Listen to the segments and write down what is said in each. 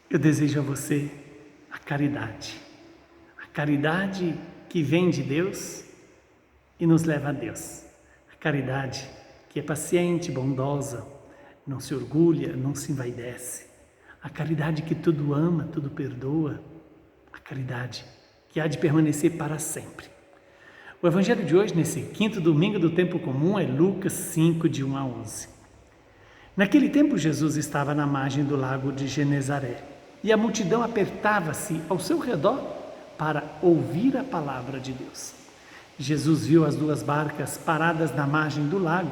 Eu desejo a você a caridade que vem de Deus e nos leva a Deus, a caridade que é paciente, bondosa, não se orgulha, não se envaidece, a caridade que tudo ama, tudo perdoa, a caridade que há de permanecer para sempre. O evangelho de hoje, nesse quinto domingo do tempo comum, é Lucas 5, de 1 a 11. Naquele tempo, Jesus estava na margem do lago de Genezaré e a multidão apertava-se ao seu redor para ouvir a palavra de Deus. Jesus viu as duas barcas paradas na margem do lago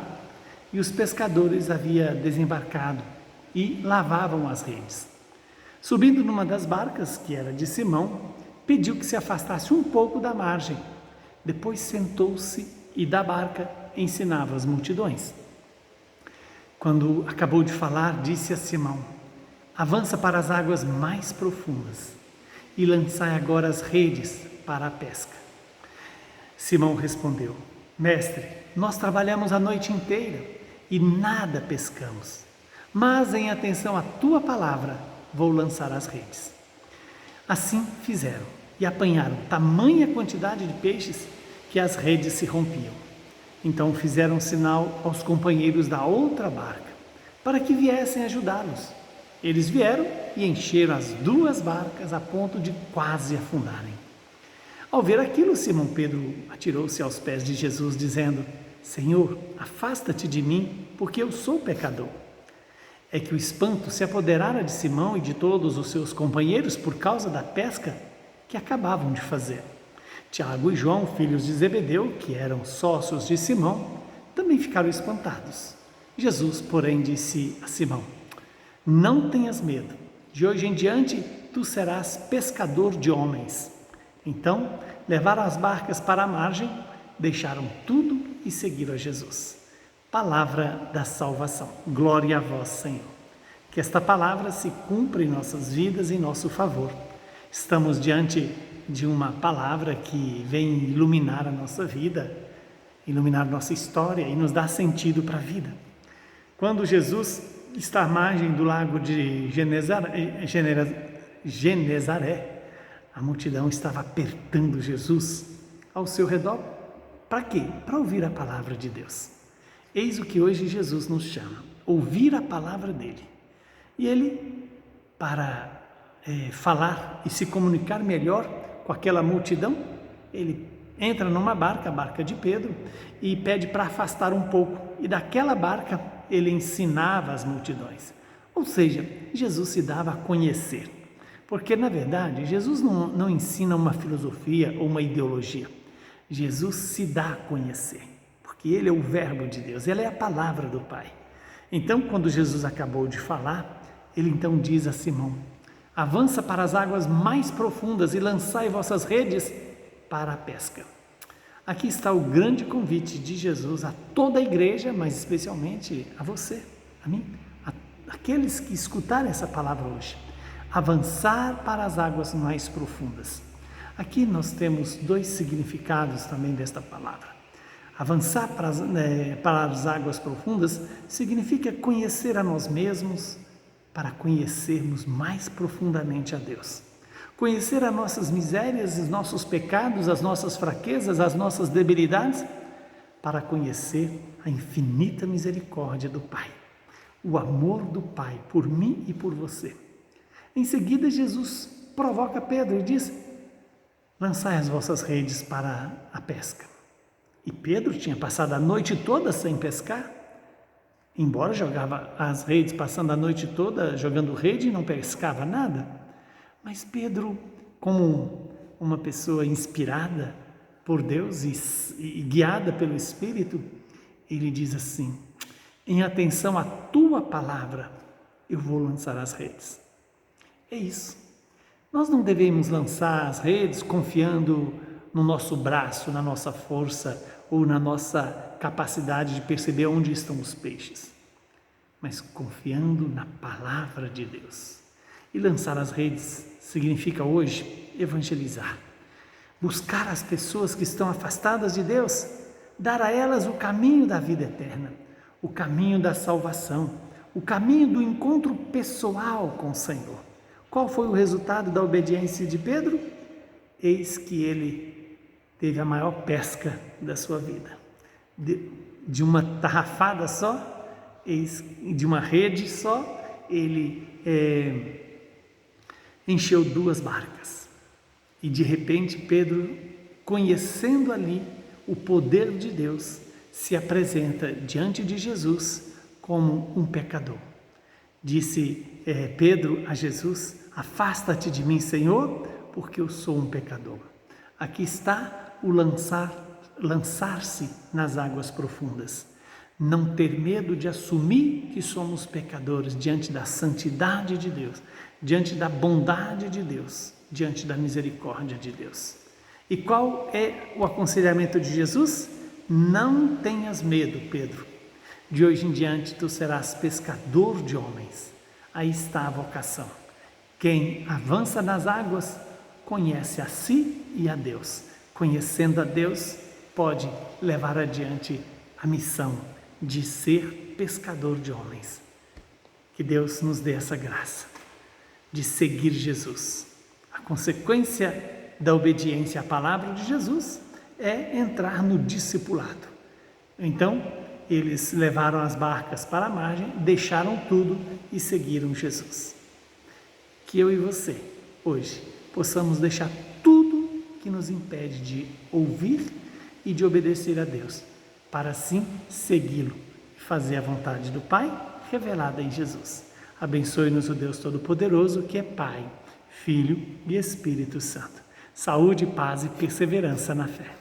e os pescadores haviam desembarcado e lavavam as redes. Subindo numa das barcas, que era de Simão, pediu que se afastasse um pouco da margem. Depois sentou-se e da barca ensinava as multidões. Quando acabou de falar, disse a Simão: avança para as águas mais profundas e lançai agora as redes para a pesca. Simão respondeu: Mestre, nós trabalhamos a noite inteira e nada pescamos, mas em atenção à tua palavra vou lançar as redes. Assim fizeram e apanharam tamanha quantidade de peixes que as redes se rompiam. Então fizeram sinal aos companheiros da outra barca para que viessem ajudá-los. Eles vieram e encheram as duas barcas a ponto de quase afundarem. Ao ver aquilo, Simão Pedro atirou-se aos pés de Jesus, dizendo: Senhor, afasta-te de mim, porque eu sou pecador. É que o espanto se apoderara de Simão e de todos os seus companheiros por causa da pesca que acabavam de fazer. Tiago e João, filhos de Zebedeu, que eram sócios de Simão, também ficaram espantados. Jesus, porém, disse a Simão: não tenhas medo, de hoje em diante tu serás pescador de homens. Então, levaram as barcas para a margem, deixaram tudo e seguiram a Jesus. Palavra da salvação. Glória a vós, Senhor. Que esta palavra se cumpra em nossas vidas em nosso favor. Estamos diante de uma palavra que vem iluminar a nossa vida, iluminar nossa história e nos dar sentido para a vida. Quando Jesus está à margem do lago de Genezaré, a multidão estava apertando Jesus ao seu redor. Para quê? Para ouvir a palavra de Deus. Eis o que hoje Jesus nos chama, ouvir a palavra dele. E ele, para falar e se comunicar melhor com aquela multidão, ele entra numa barca, a barca de Pedro, e pede para afastar um pouco. E daquela barca ele ensinava as multidões. Ou seja, Jesus se dava a conhecer. Porque, na verdade, Jesus não ensina uma filosofia ou uma ideologia. Jesus se dá a conhecer, porque Ele é o Verbo de Deus, Ele é a palavra do Pai. Então, quando Jesus acabou de falar, Ele então diz a Simão: avança para as águas mais profundas e lançai vossas redes para a pesca. Aqui está o grande convite de Jesus a toda a igreja, mas especialmente a você, a mim, aqueles que escutarem essa palavra hoje. Avançar para as águas mais profundas. Aqui nós temos dois significados também desta palavra. Avançar para as águas profundas significa conhecer a nós mesmos para conhecermos mais profundamente a Deus. Conhecer as nossas misérias, os nossos pecados, as nossas fraquezas, as nossas debilidades, para conhecer a infinita misericórdia do Pai. O amor do Pai por mim e por você. Em seguida, Jesus provoca Pedro e diz: lançai as vossas redes para a pesca. E Pedro tinha passado a noite toda sem pescar, embora jogava as redes, passando a noite toda jogando rede e não pescava nada. Mas Pedro, como uma pessoa inspirada por Deus e guiada pelo Espírito, ele diz assim: em atenção à tua palavra, eu vou lançar as redes. É isso. Nós não devemos lançar as redes confiando no nosso braço, na nossa força ou na nossa capacidade de perceber onde estão os peixes, mas confiando na palavra de Deus. E lançar as redes significa hoje evangelizar, buscar as pessoas que estão afastadas de Deus, dar a elas o caminho da vida eterna, o caminho da salvação, o caminho do encontro pessoal com o Senhor, Qual foi o resultado da obediência de Pedro? Eis que ele teve a maior pesca da sua vida. De uma tarrafada só, de uma rede só, ele encheu 2 barcas. E de repente Pedro, conhecendo ali o poder de Deus, se apresenta diante de Jesus como um pecador. Disse Pedro a Jesus: afasta-te de mim, Senhor, porque eu sou um pecador. Aqui está o lançar-se nas águas profundas. Não ter medo de assumir que somos pecadores diante da santidade de Deus, diante da bondade de Deus, diante da misericórdia de Deus. E qual é o aconselhamento de Jesus? Não tenhas medo, Pedro. De hoje em diante tu serás pescador de homens. Aí está a vocação. Quem avança nas águas conhece a si e a Deus. Conhecendo a Deus, pode levar adiante a missão de ser pescador de homens. Que Deus nos dê essa graça de seguir Jesus. A consequência da obediência à palavra de Jesus é entrar no discipulado. Então, eles levaram as barcas para a margem, deixaram tudo e seguiram Jesus. Que eu e você, hoje, possamos deixar tudo que nos impede de ouvir e de obedecer a Deus, para assim segui-lo e fazer a vontade do Pai revelada em Jesus. Abençoe-nos o Deus Todo-Poderoso, que é Pai, Filho e Espírito Santo. Saúde, paz e perseverança na fé.